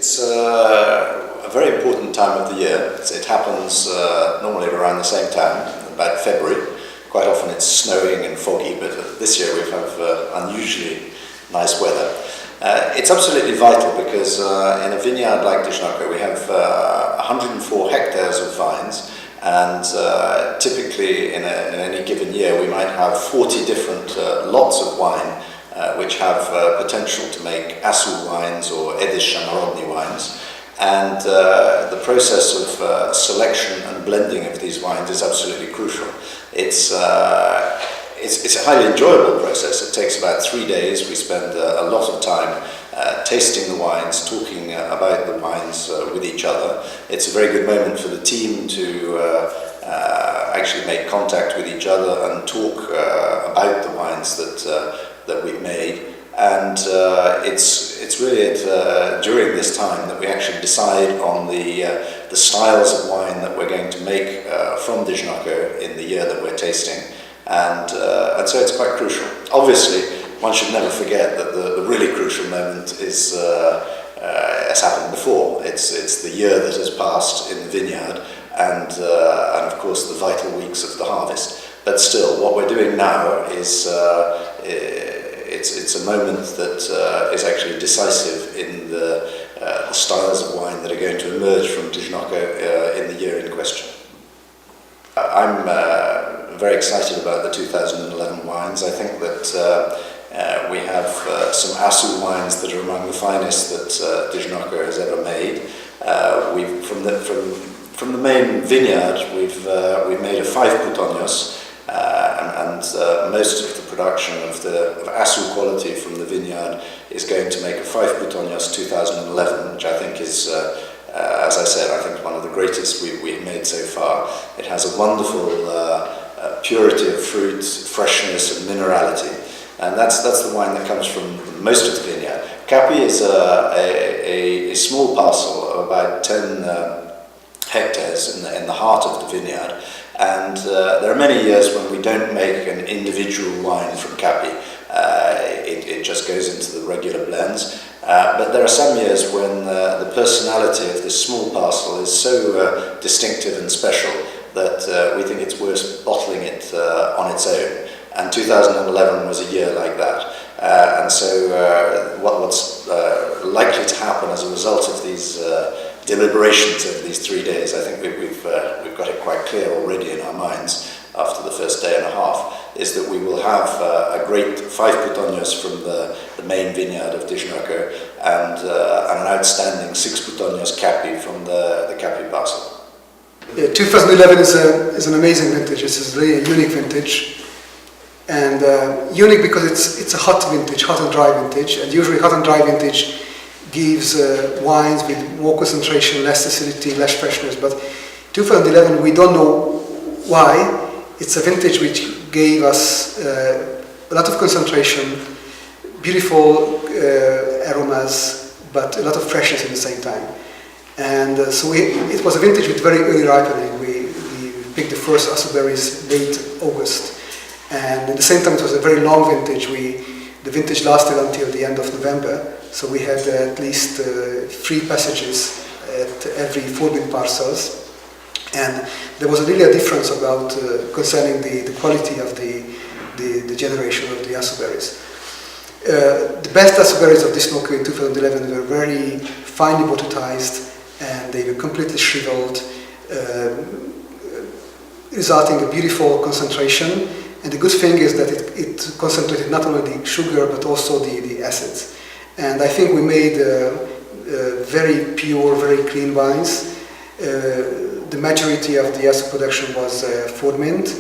It's a very important time of the year. It happens normally around the same time, about February. Quite often it's snowing and foggy, but this year we have unusually nice weather. It's absolutely vital because in a vineyard like Disznókő we have 104 hectares of vines, and typically in any given year we might have 40 different lots of wine which have potential to make asu wines or Narodny wines. And the process of selection and blending of these wines is absolutely crucial. It's a highly enjoyable process. It takes about 3 days. We spend a lot of time tasting the wines, talking about the wines with each other. It's a very good moment for the team to actually make contact with each other and talk about the wines that we've made. And it's really during this time that we actually decide on the styles of wine that we're going to make from Disznókő in the year that we're tasting, and so it's quite crucial. Obviously, one should never forget that the really crucial moment is has happened before. It's the year that has passed in the vineyard, and of course the vital weeks of the harvest. But still, what we're doing now is. It's a moment that is actually decisive in the styles of wine that are going to emerge from Disznókő in the year in question. I'm very excited about the 2011 wines. I think that we have some asu wines that are among the finest that Disznókő has ever made. From the main vineyard, we've made a 5 putonyos. And most of the production of asu quality from the vineyard is going to make a 5 putonyos 2011, which I think is, as I said, I think one of the greatest we've made so far. It has a wonderful purity of fruit, freshness and minerality, and that's the wine that comes from most of the vineyard. Kapi is a small parcel of about 10 hectares in the heart of the vineyard. And there are many years when we don't make an individual wine from Kapi. It just goes into the regular blends. But there are some years when the personality of this small parcel is so distinctive and special that we think it's worth bottling it on its own. And 2011 was a year like that. And so what's likely to happen as a result of these deliberations over these 3 days, I think we've got it quite clear already in our minds after the first day and a half, is that we will have a great 5 putonyos from the main vineyard of Disznókő and an outstanding 6 putonyos Kapi from the Kapi parcel. Yeah, 2011 is an amazing vintage. It's a really unique vintage, and unique because it's a hot vintage, hot and dry vintage, and usually hot and dry vintage gives wines with more concentration, less acidity, less freshness. But 2011, we don't know why. It's a vintage which gave us a lot of concentration, beautiful aromas, but a lot of freshness at the same time. And so it was a vintage with very early ripening. We picked the first asu berries late August, and at the same time it was a very long vintage. The vintage lasted until the end of November. So we had at least 3 passages at every 4 parcels, and there was really a difference about concerning the quality of the generation of the asu berries. The best asu berries of Disznókő in 2011 were very finely botrytized, and they were completely shriveled, resulting in a beautiful concentration. And the good thing is that it concentrated not only the sugar but also the acids. And I think we made very pure, very clean wines. The majority of the asu production was Ford Mint,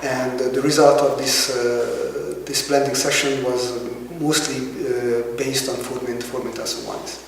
and the result of this blending session was mostly based on Ford Mint asu wines.